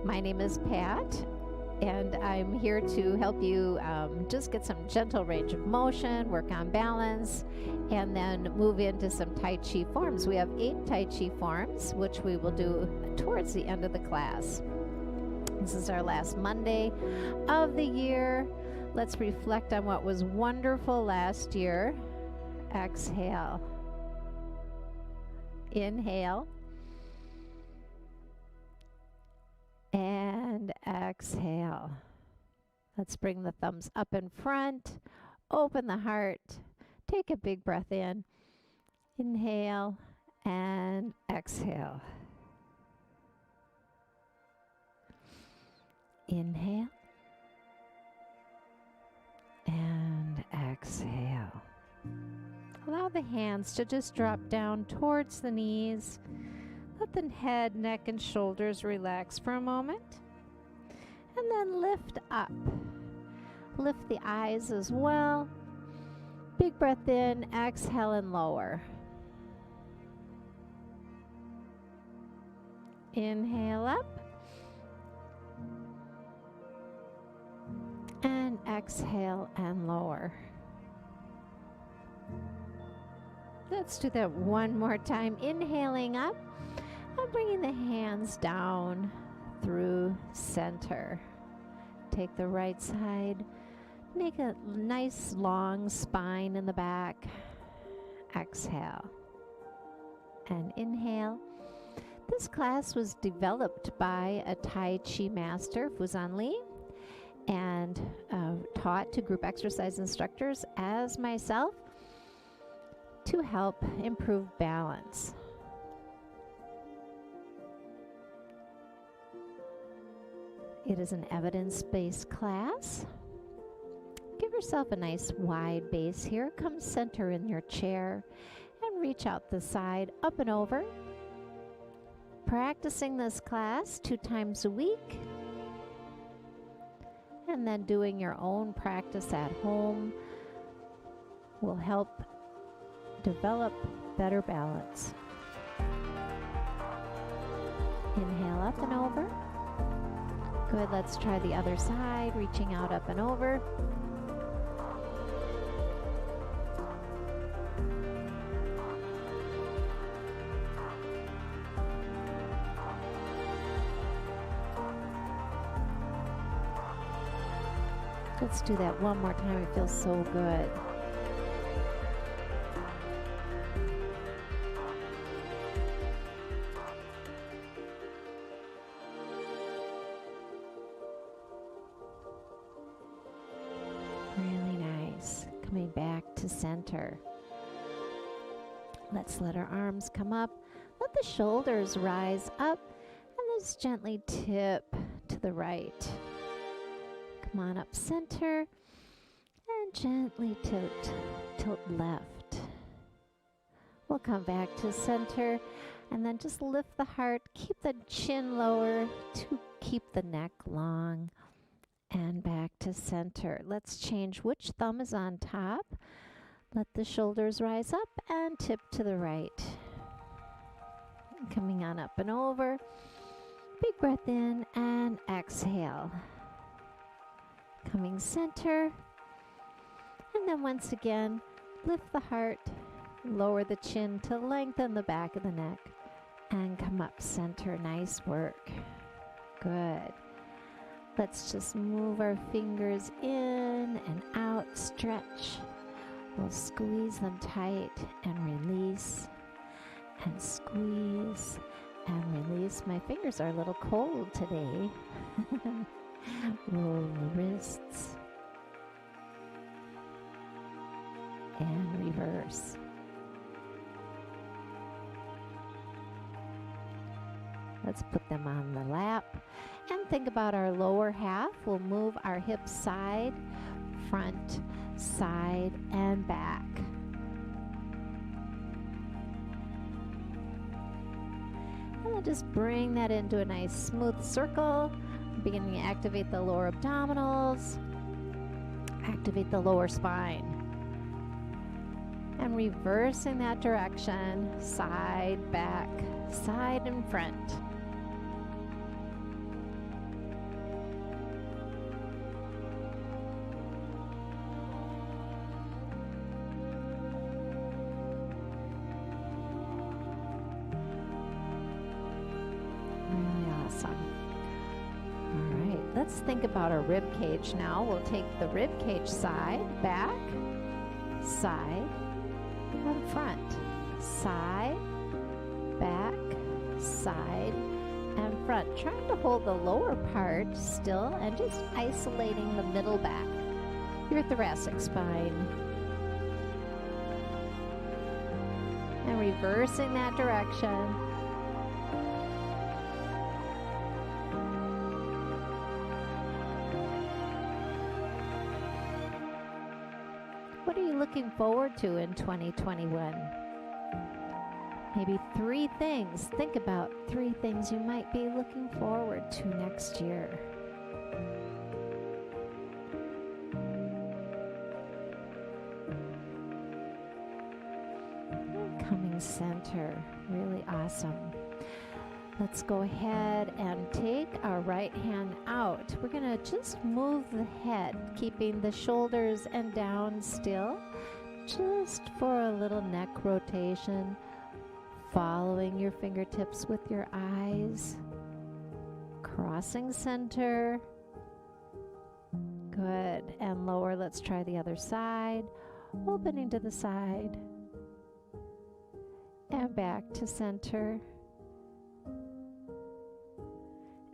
My name is Pat, and I'm here to help you just get some gentle range of motion, work on balance, and then move into some Tai Chi forms. We have 8 Tai Chi forms, which we will do towards the end of the class. This is our last Monday of the year. Let's reflect on what was wonderful last year. Exhale. Inhale. And exhale. Let's bring the thumbs up in front. Open the heart. Take a big breath in. Inhale and exhale. Inhale and exhale. Allow the hands to just drop down towards the knees. Let the head, neck, and shoulders relax for a moment. And then lift up. Lift the eyes as well. Big breath in, exhale and lower. Inhale up. And exhale and lower. Let's do that one more time. Inhaling up and bringing the hands down through center. Take the right side. Make a nice long spine in the back. Exhale and inhale. This class was developed by a Tai Chi master, Fuzan Li, and taught to group exercise instructors as myself to help improve balance. It is an evidence-based class. Give yourself a nice wide base here. Come center in your chair and reach out the side, up and over. Practicing this class 2 times a week. And then doing your own practice at home will help develop better balance. Inhale up and over. Good, let's try the other side, reaching out up and over. Let's do that one more time. It feels so good. Really nice. Coming back to center. Let's let our arms come up. Let the shoulders rise up and let's gently tip to the right. Come on up center and gently tilt left. We'll come back to center and then just lift the heart. Keep the chin lower to keep the neck long and back to center. Let's change which thumb is on top. Let the shoulders rise up and tip to the right. Coming on up and over. Big breath in and exhale. Coming center, and then once again, lift the heart, lower the chin to lengthen the back of the neck, and come up center. Nice work. Good. Let's just move our fingers in and out, stretch. We'll squeeze them tight and release, and squeeze and release. My fingers are a little cold today. Roll the wrists and reverse. Let's put them on the lap and think about our lower half. We'll move our hips side, front, side, and back. And then just bring that into a nice smooth circle. Beginning to activate the lower abdominals, activate the lower spine. And reversing that direction, side, back, side, and front. let's think about our rib cage now. We'll take the rib cage side, back, side, and front. Side, back, side, and front. Trying to hold the lower part still and just isolating the middle back, your thoracic spine. And reversing that direction. What are you looking forward to in 2021? Maybe 3 things. Think about 3 things you might be looking forward to next year. Coming center, really awesome. Let's go ahead and take our right hand out. We're going to just move the head, keeping the shoulders and down still, just for a little neck rotation, following your fingertips with your eyes, crossing center. Good. And lower. Let's try the other side, opening to the side, and back to center.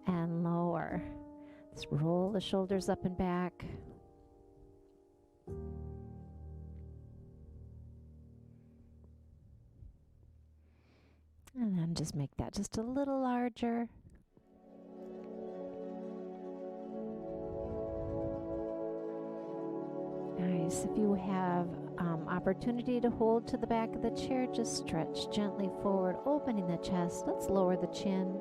And lower. Let's roll the shoulders up and back. And then just make that just a little larger. Nice. If you have opportunity to hold to the back of the chair, just stretch gently forward, opening the chest. Let's lower the chin.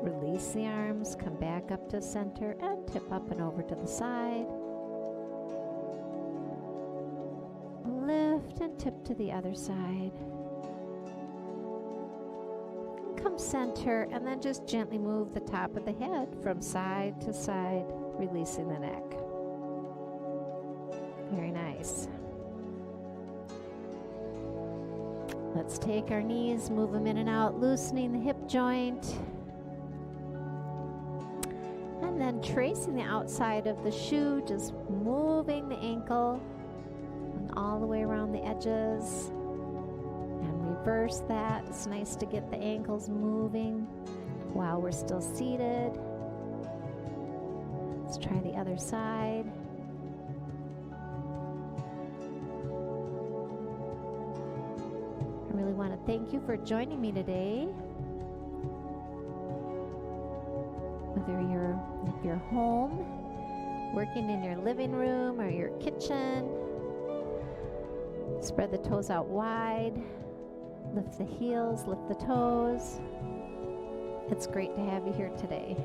Release the arms, come back up to center, and tip up and over to the side. Lift and tip to the other side. Come center, and then just gently move the top of the head from side to side, releasing the neck. Very nice. Let's take our knees, move them in and out, loosening the hip joint. And then tracing the outside of the shoe, just moving the ankle and all the way around the edges. And reverse that. It's nice to get the ankles moving while we're still seated. Let's try the other side. I really want to thank you for joining me today. Whether if you're home, working in your living room or your kitchen, spread the toes out wide, lift the heels, lift the toes. It's great to have you here today.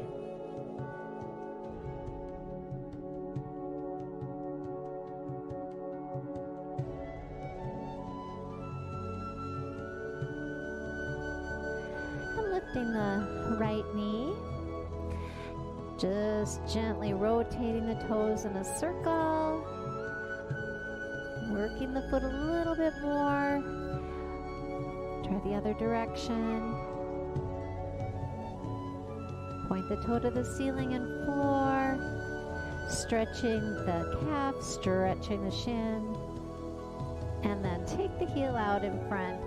And lifting the right knee. Just gently rotating the toes in a circle. Working the foot a little bit more. Try the other direction. Point the toe to the ceiling and floor. Stretching the calf, stretching the shin. And then take the heel out in front.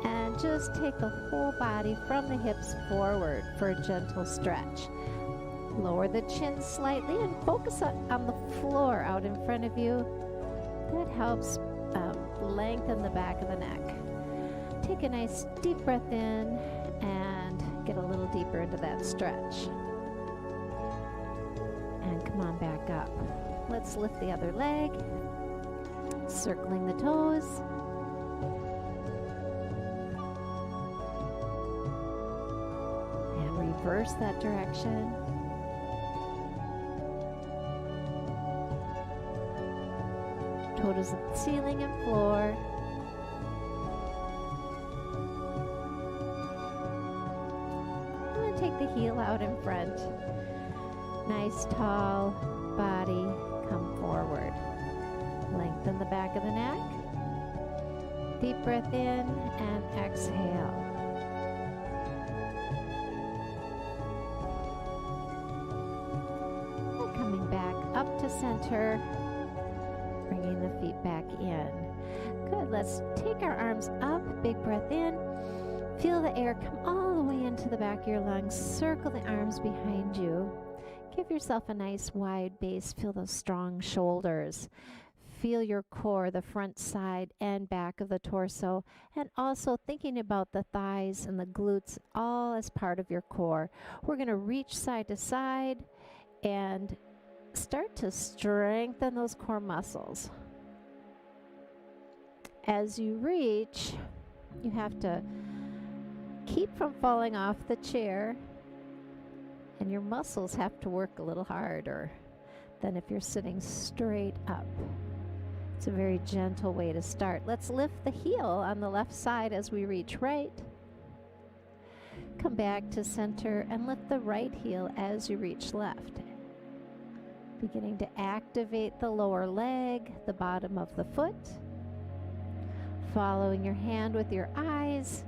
And just take the whole body from the hips forward for a gentle stretch. Lower the chin slightly and focus on the floor out in front of you. That helps lengthen the back of the neck. Take a nice deep breath in and get a little deeper into that stretch. And come on back up. Let's lift the other leg, circling the toes. And reverse that direction. Toes at the ceiling and floor. And then take the heel out in front. Nice tall body. Come forward. Lengthen the back of the neck. Deep breath in and exhale. center, bringing the feet back in. Good. Let's take our arms up. Big breath in. Feel the air come all the way into the back of your lungs. Circle the arms behind you. Give yourself a nice wide base. Feel those strong shoulders. Feel your core, the front, side, and back of the torso. And also thinking about the thighs and the glutes all as part of your core. We're going to reach side to side and start to strengthen those core muscles. As you reach, you have to keep from falling off the chair, and your muscles have to work a little harder than if you're sitting straight up. It's a very gentle way to start. Let's lift the heel on the left side as we reach right. Come back to center and lift the right heel as you reach left. Beginning to activate the lower leg, the bottom of the foot. Following your hand with your eyes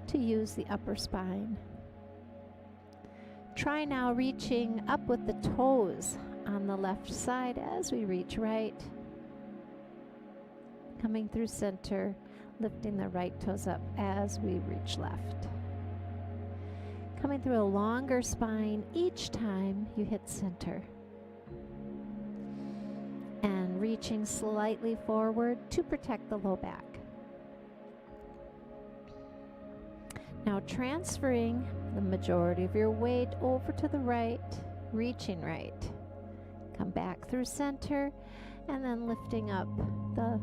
to use the upper spine. Try now reaching up with the toes on the left side as we reach right. Coming through center, lifting the right toes up as we reach left. Coming through a longer spine each time you hit center. And reaching slightly forward to protect the low back. Now transferring the majority of your weight over to the right, reaching right. Come back through center and then lifting up the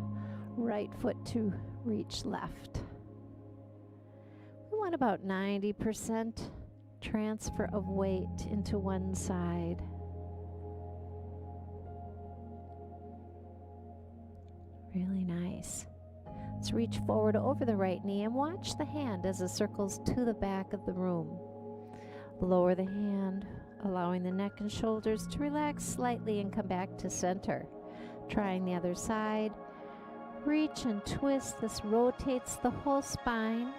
right foot to reach left. We want about 90% transfer of weight into one side. Really nice. Let's reach forward over the right knee and watch the hand as it circles to the back of the room. Lower the hand, allowing the neck and shoulders to relax slightly and come back to center. Trying the other side. Reach and twist. This rotates the whole spine.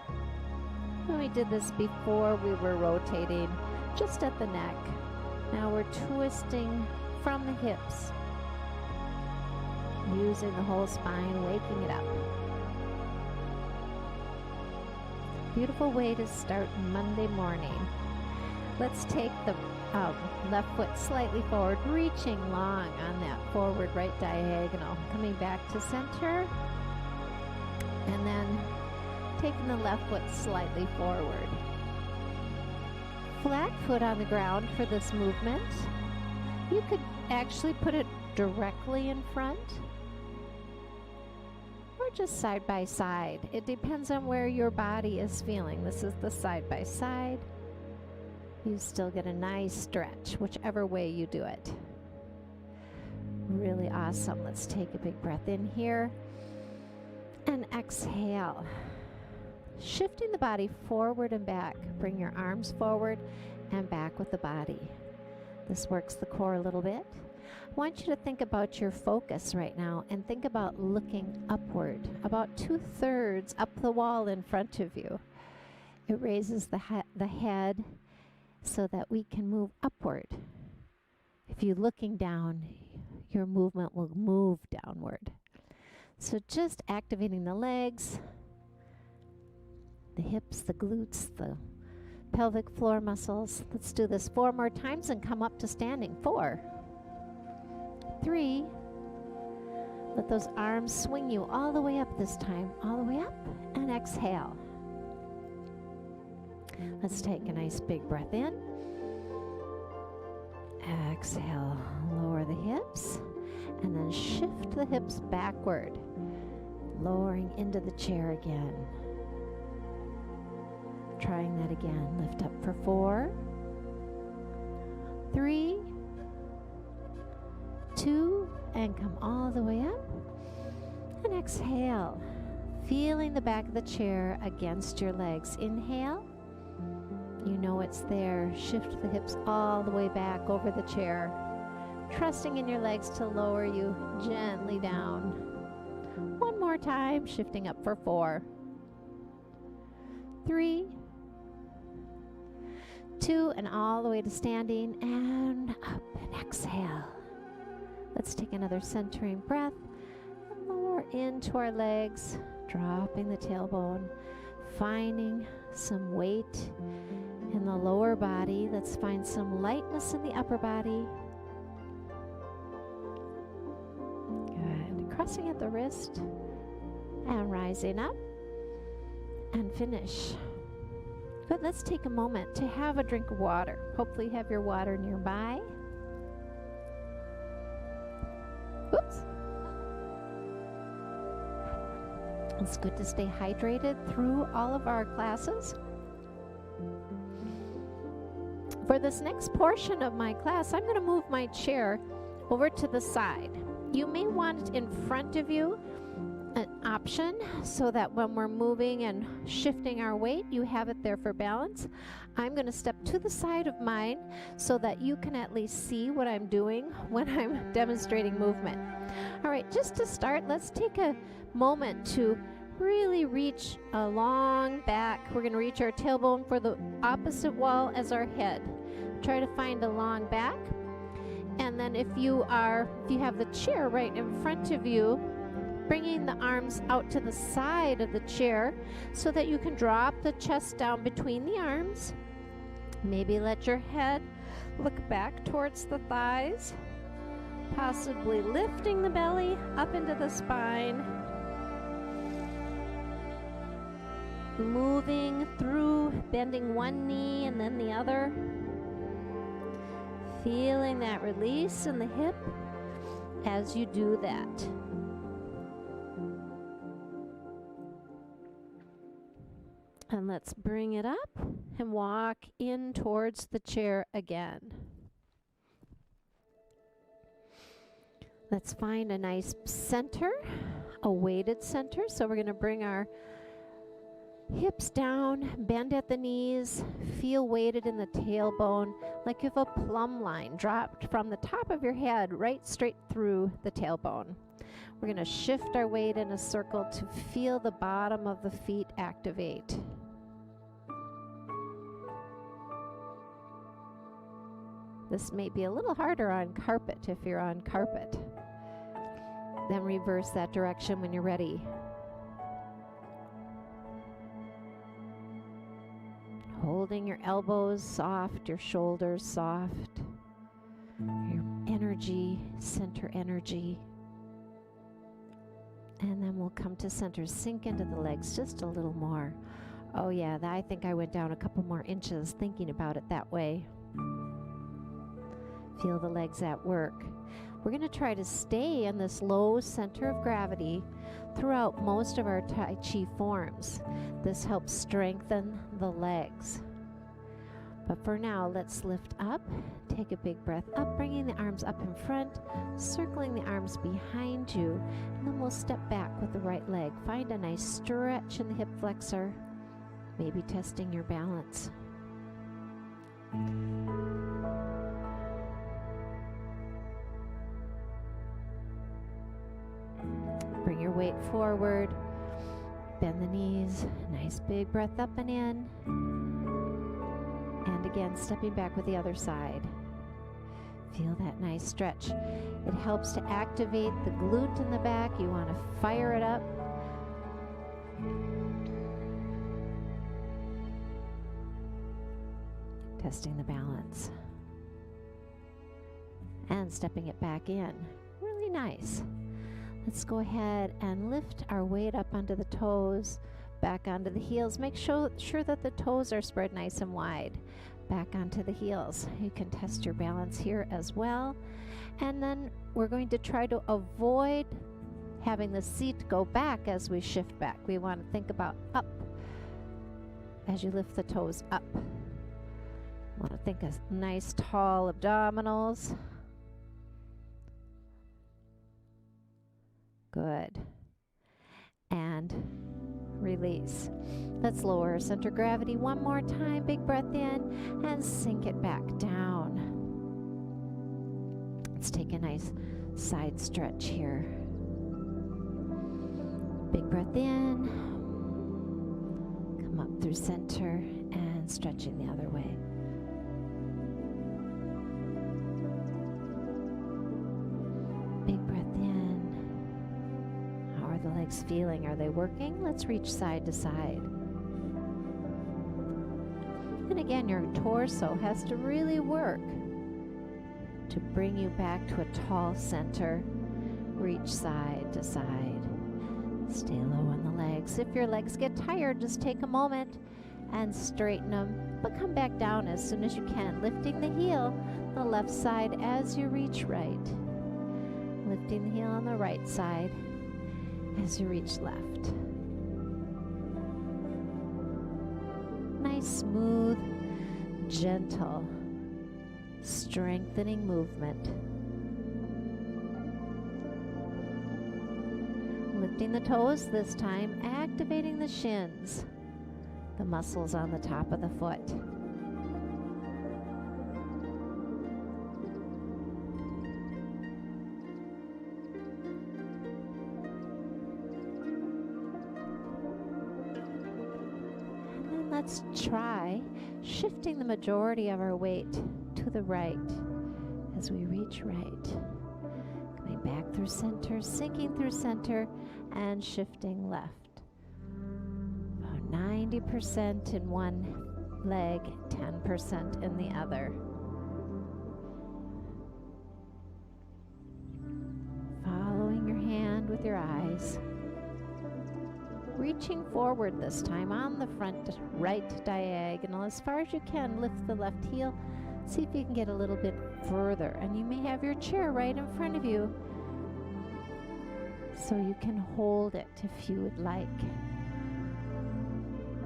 When we did this before, we were rotating just at the neck. Now we're twisting from the hips. Using the whole spine, waking it up. Beautiful way to start Monday morning. Let's take the left foot slightly forward, reaching long on that forward right diagonal. Coming back to center, and then taking the left foot slightly forward. Flat foot on the ground for this movement. You could actually put it directly in front, or just side by side. It depends on where your body is feeling. This is the side by side. You still get a nice stretch, whichever way you do it. Really awesome. Let's take a big breath in here and exhale. Shifting the body forward and back. Bring your arms forward and back with the body. This works the core a little bit. I want you to think about your focus right now and think about looking upward, about 2/3 up the wall in front of you. It raises the head so that we can move upward. If you're looking down, your movement will move downward. So just activating the legs, the hips, the glutes, the pelvic floor muscles. Let's do this 4 more times and come up to standing. 4, 3. Let those arms swing you all the way up this time. All the way up, and exhale. Let's take a nice big breath in. Exhale, lower the hips, and then shift the hips backward, lowering into the chair again. Trying that again. Lift up for 4, 3, 2, and come all the way up. And exhale, feeling the back of the chair against your legs. Inhale. You know it's there. Shift the hips all the way back over the chair. Trusting in your legs to lower you gently down. 1 more time, shifting up for 4, 3, 2, and all the way to standing, and up, and exhale. Let's take another centering breath. And lower into our legs, dropping the tailbone, finding some weight in the lower body. Let's find some lightness in the upper body. Good. Crossing at the wrist and rising up and finish. Good. Let's take a moment to have a drink of water. Hopefully you have your water nearby. Oops. It's good to stay hydrated through all of our classes. For this next portion of my class, I'm going to move my chair over to the side. You may want it in front of you, an option, so that when we're moving and shifting our weight, you have it there for balance. I'm going to step to the side of mine so that you can at least see what I'm doing when I'm demonstrating movement. All right, just to start, let's take a moment to really reach a long back. We're going to reach our tailbone for the opposite wall as our head. Try to find a long back. And then if you have the chair right in front of you, bringing the arms out to the side of the chair so that you can drop the chest down between the arms. Maybe let your head look back towards the thighs, possibly lifting the belly up into the spine. Moving through, bending one knee and then the other. Feeling that release in the hip as you do that. And let's bring it up and walk in towards the chair again. Let's find a nice center, a weighted center. So we're going to bring our hips down, bend at the knees, feel weighted in the tailbone, like you have a plumb line dropped from the top of your head right straight through the tailbone. We're going to shift our weight in a circle to feel the bottom of the feet activate. This may be a little harder on carpet if you're on carpet. Then reverse that direction when you're ready. Holding your elbows soft, your shoulders soft, your energy, center energy. And then we'll come to center, sink into the legs just a little more. Oh yeah, I think I went down a couple more inches thinking about it that way. Feel the legs at work. We're going to try to stay in this low center of gravity throughout most of our Tai Chi forms. This helps strengthen the legs. But for now, let's lift up, take a big breath up, bringing the arms up in front, circling the arms behind you, and then we'll step back with the right leg. Find a nice stretch in the hip flexor, maybe testing your balance. Bring your weight forward, bend the knees, nice big breath up and in. And again, stepping back with the other side. Feel that nice stretch. It helps to activate the glute in the back. You want to fire it up. Testing the balance. And stepping it back in. Really nice. Let's go ahead and lift our weight up onto the toes, back onto the heels. Make sure that the toes are spread nice and wide. Back onto the heels. You can test your balance here as well. And then we're going to try to avoid having the seat go back as we shift back. We want to think about up as you lift the toes up. Want to think of nice tall abdominals. Good. And release. Let's lower our center of gravity one more time. Big breath in and sink it back down. Let's take a nice side stretch here. Big breath in. Come up through center and stretching the other way. legs feeling? Are they working? Let's reach side to side. And again, your torso has to really work to bring you back to a tall center. Reach side to side. Stay low on the legs. If your legs get tired, just take a moment and straighten them, but come back down as soon as you can, lifting the heel on the left side as you reach right. Lifting the heel on the right side as you reach left. Nice, smooth, gentle, strengthening movement. Lifting the toes this time, activating the shins, the muscles on the top of the foot. And then let's try shifting the majority of our weight to the right as we reach right. Coming back through center, sinking through center, and shifting left. 90% in one leg, 10% in the other. Following your hand with your eyes. Reaching forward this time on the front right diagonal. As far as you can, lift the left heel. See if you can get a little bit further. And you may have your chair right in front of you, so you can hold it if you would like.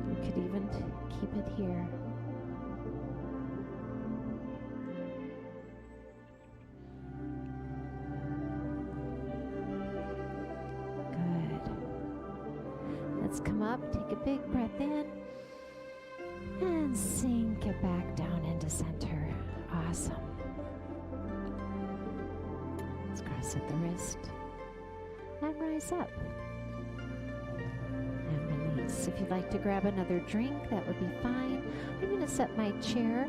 You could even keep it here. Good. Let's come up, take a big breath in, and sink it back down into center. Awesome. Let's cross at the wrist and rise up. And release. If you'd like to grab another drink, that would be fine. I'm going to set my chair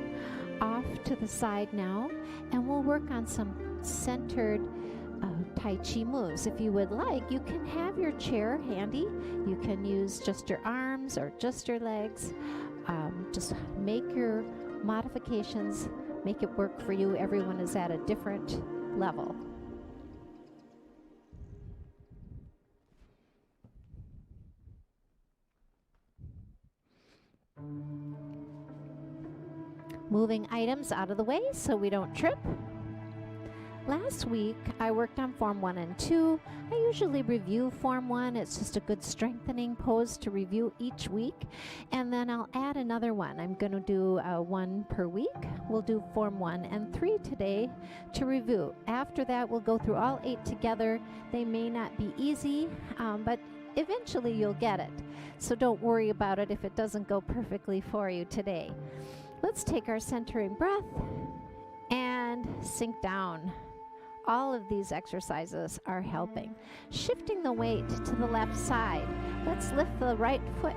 off to the side now, and we'll work on some centered Tai Chi moves. If you would like, you can have your chair handy. You can use just your arms or just your legs. Just make your modifications, make it work for you. Everyone is at a different level. Moving items out of the way so we don't trip. Last week, I worked on Form 1 and 2. I usually review Form 1. It's just a good strengthening pose to review each week. And then I'll add another one. I'm going to do one per week. We'll do Form 1 and 3 today to review. After that, we'll go through all 8 together. They may not be easy, but eventually you'll get it. So don't worry about it if it doesn't go perfectly for you today. Let's take our centering breath and sink down. All of these exercises are helping. Shifting the weight to the left side. Let's lift the right foot.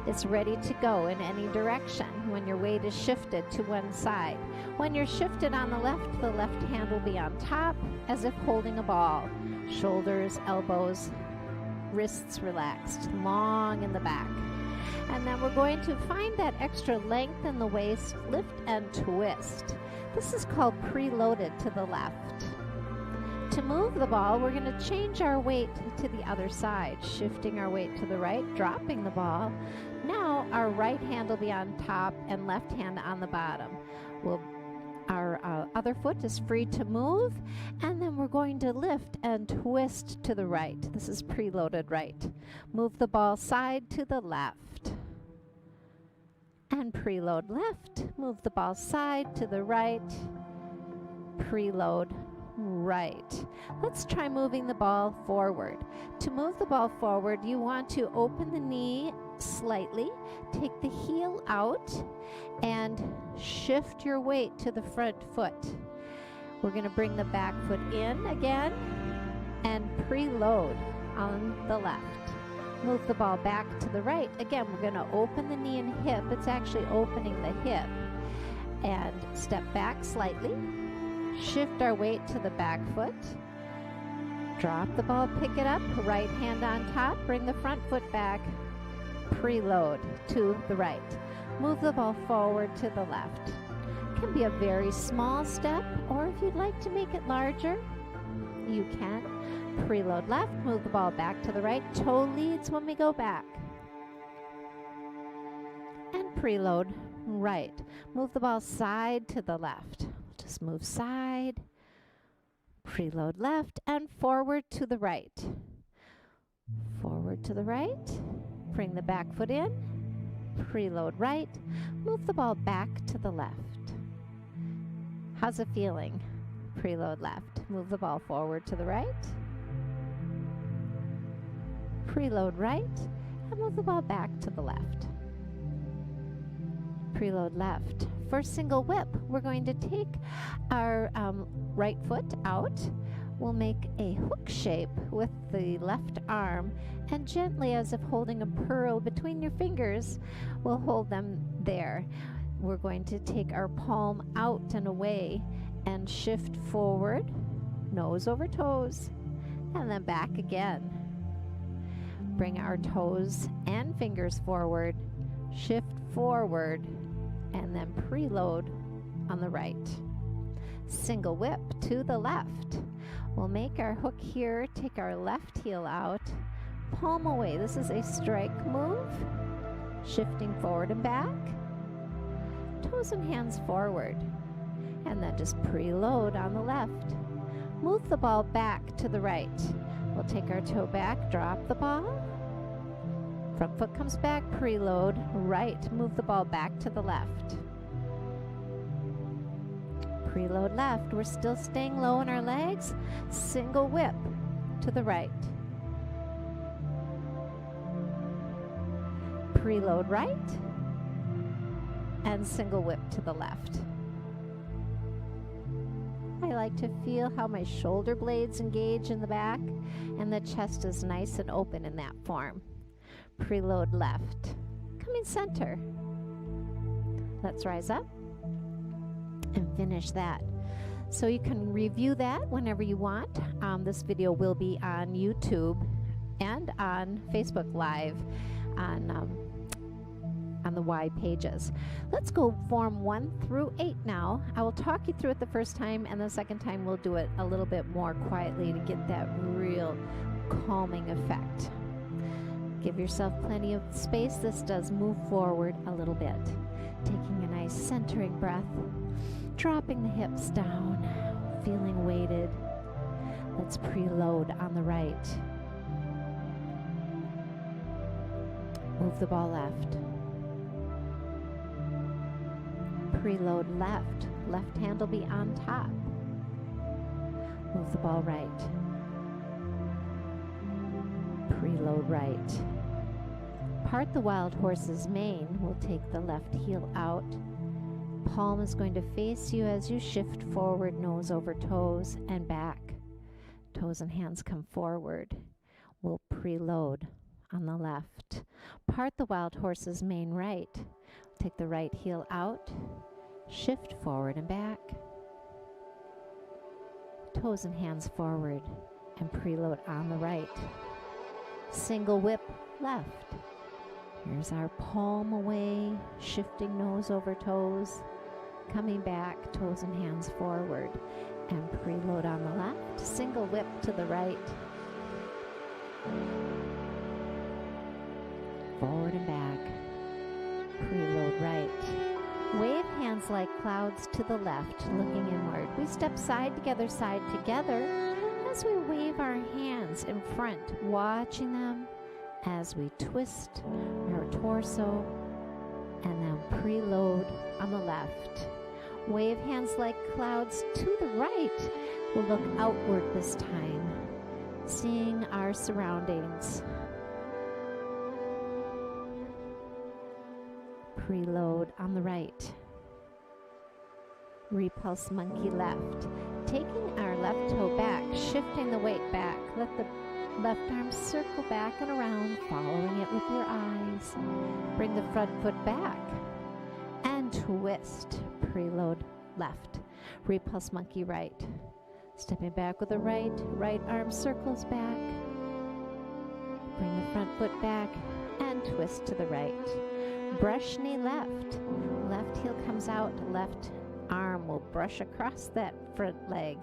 It's ready to go in any direction when your weight is shifted to one side. When you're shifted on the left hand will be on top as if holding a ball. Shoulders, elbows, wrists relaxed, long in the back. And then we're going to find that extra length in the waist, lift and twist. This is called preloaded to the left. To move the ball, we're going to change our weight to the other side, shifting our weight to the right, dropping the ball. Now our right hand will be on top and left hand on the bottom. Our other foot is free to move, and then we're going to lift and twist to the right. This is preloaded right. Move the ball side to the left. And preload left. Move the ball side to the right. Preload right. Let's try moving the ball forward. To move the ball forward, you want to open the knee slightly, take the heel out, and shift your weight to the front foot. We're going to bring the back foot in again and preload on the left. Move the ball back to the right. Again, we're going to open the knee and hip. It's actually opening the hip. And step back slightly. Shift our weight to the back foot. Drop the ball, pick it up, right hand on top, bring the front foot back, preload to the right. Move the ball forward to the left. Can be a very small step, or if you'd like to make it larger, you can. Preload left, move the ball back to the right, toe leads when we go back. And preload right. Move the ball side to the left. Just move side, preload left, and forward to the right. Forward to the right, bring the back foot in, preload right, move the ball back to the left. How's it feeling? Preload left, move the ball forward to the right, preload right, and move the ball back to the left. Preload left. For single whip, we're going to take our right foot out. We'll make a hook shape with the left arm, and gently, as if holding a pearl between your fingers, we'll hold them there. We're going to take our palm out and away and shift forward, nose over toes, and then back again. Bring our toes and fingers forward, shift forward, and then preload on the right. Single whip to the left. We'll make our hook here, take our left heel out, palm away. This is a strike move, shifting forward and back, toes and hands forward, and then just preload on the left. Move the ball back to the right. We'll take our toe back, drop the ball, front foot comes back, preload right, move the ball back to the left. Preload left, we're still staying low in our legs, single whip to the right. Preload right, and single whip to the left. I like to feel how my shoulder blades engage in the back, and the chest is nice and open in that form. Preload left, coming center. Let's rise up and finish that. So you can review that whenever you want. This video will be on YouTube and on Facebook Live on the Y pages. Let's go form 1 through 8 now. I will talk you through it the first time, and the second time we'll do it a little bit more quietly to get that real calming effect. Give yourself plenty of space. This does move forward a little bit. Taking a nice centering breath, dropping the hips down, feeling weighted. Let's preload on the right. Move the ball left. Preload left. Left hand will be on top. Move the ball right. Preload right. Part the wild horse's mane. We'll take the left heel out. Palm is going to face you as you shift forward, nose over toes and back. Toes and hands come forward. We'll preload on the left. Part the wild horse's mane right. Take the right heel out. Shift forward and back. Toes and hands forward and preload on the right. Single whip left. Here's our palm away, shifting nose over toes, coming back, toes and hands forward, and preload on the left. Single whip to the right. Forward and back. Preload right. Wave hands like clouds to the left, looking inward. We step side together as we wave our hands in front, watching them as we twist our torso, and then preload on the left. Wave hands like clouds to the right. We'll look outward this time, seeing our surroundings. Preload on the right. Repulse monkey left. Taking our left toe back, shifting the weight back. Let the left arm circle back and around, following it with your eyes. Bring the front foot back and twist. Preload left. Repulse monkey right. Stepping back with the right. Right arm circles back. Bring the front foot back and twist to the right. Brush knee left. Left heel comes out. Left arm will brush across that front leg.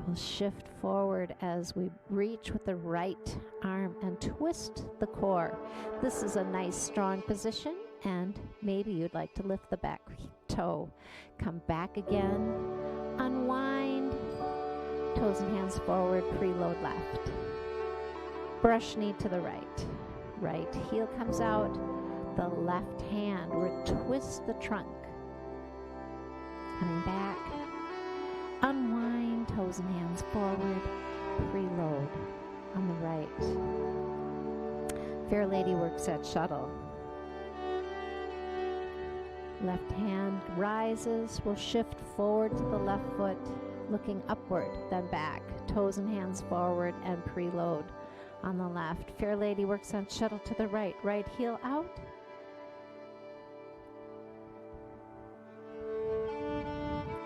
We'll shift forward as we reach with the right arm and twist the core. This is a nice strong position, and maybe you'd like to lift the back toe. Come back again. Unwind. Toes and hands forward. Preload left. Brush knee to the right. Right heel comes out. The left hand will twist the trunk. Coming back. Unwind, toes and hands forward, preload on the right. Fair Lady works at shuttle. Left hand rises, will shift forward to the left foot, looking upward, then back. Toes and hands forward and preload on the left. Fair Lady works on shuttle to the right. Right heel out.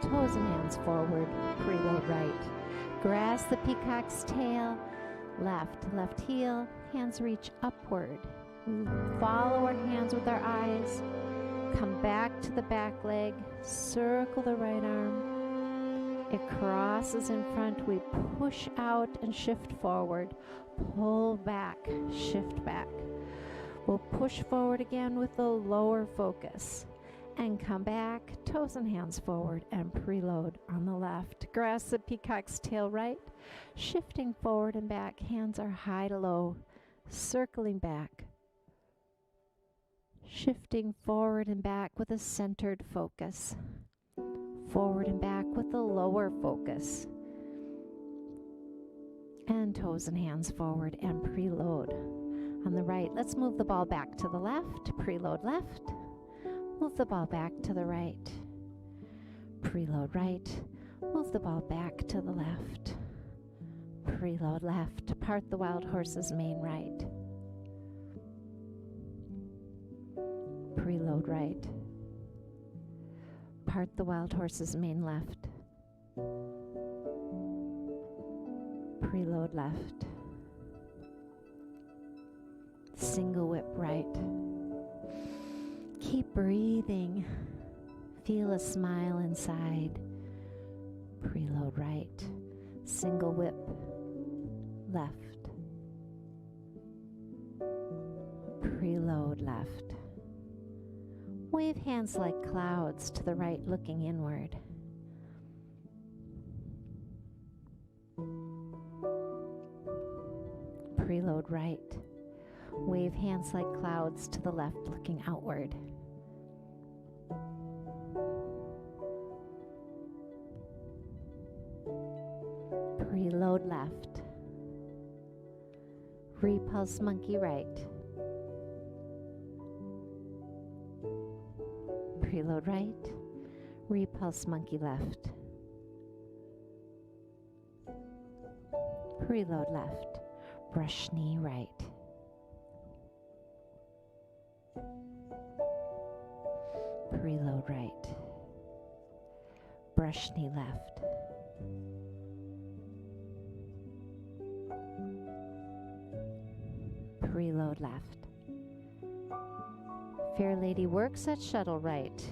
Toes and hands forward, preload right. Grasp the peacock's tail, left heel, hands reach upward. Follow our hands with our eyes. Come back to the back leg, circle the right arm. It crosses in front, we push out and shift forward. Pull back, shift back. We'll push forward again with the lower focus. And come back, toes and hands forward and preload on the left. Grasp the peacock's tail right, shifting forward and back. Hands are high to low, circling back. Shifting forward and back with a centered focus. Forward and back with the lower focus. And toes and hands forward and preload on the right. Let's move the ball back to the left, preload left. Move the ball back to the right. Preload right. Move the ball back to the left. Preload left. Part the wild horse's mane right. Preload right. Part the wild horse's mane left. Preload left. Single whip right. Keep breathing. Feel a smile inside. Preload right. Single whip left. Preload left. Wave hands like clouds to the right, looking inward. Preload right. Wave hands like clouds to the left, looking outward. Preload left. Repulse monkey right. Preload right. Repulse monkey left. Preload left. Brush knee right. Preload right. Brush knee left. Preload left. Fair Lady works at shuttle right.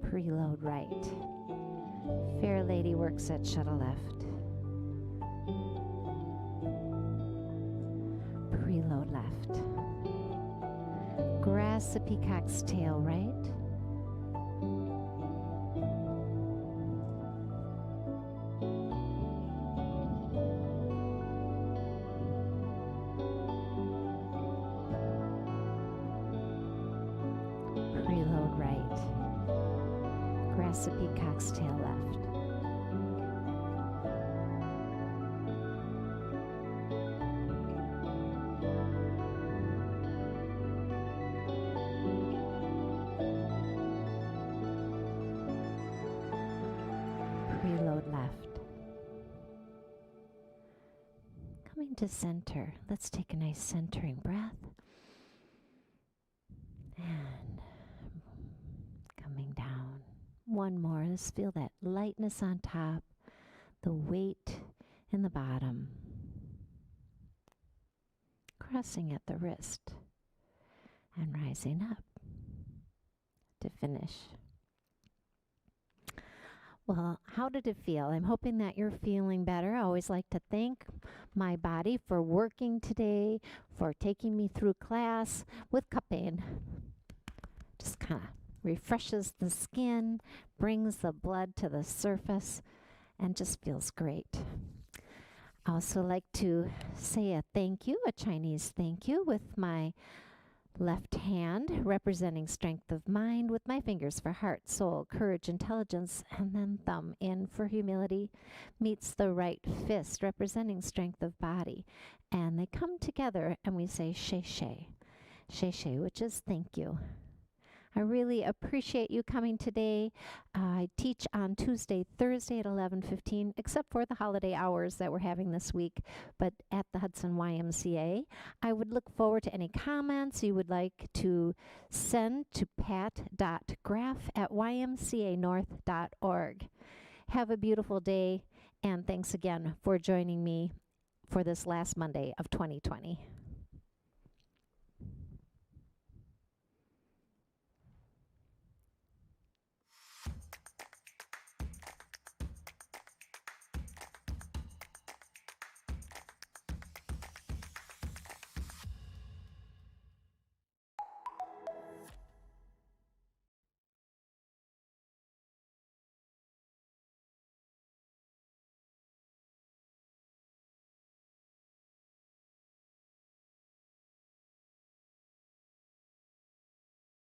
Preload right. Fair Lady works at shuttle left. Preload left. Grasp the peacock's tail right. Preload right. Grasp the peacock's tail left. Preload left. Coming to center. Let's take a nice centering breath. And coming One more. Just feel that lightness on top, the weight in the bottom, crossing at the wrist and rising up to finish. Well, how did it feel? I'm hoping that you're feeling better. I always like to thank my body for working today, for taking me through class with cupping. Just kind of refreshes the skin, brings the blood to the surface, and just feels great. I also like to say a thank you, a Chinese thank you, with my left hand representing strength of mind, with my fingers for heart, soul, courage, intelligence, and then thumb in for humility, meets the right fist representing strength of body. And they come together and we say she she, which is thank you. I really appreciate you coming today. I teach on Tuesday, Thursday at 11:15, except for the holiday hours that we're having this week, but at the Hudson YMCA. I would look forward to any comments you would like to send to pat.graff@ymcanorth.org. Have a beautiful day, and thanks again for joining me for this last Monday of 2020.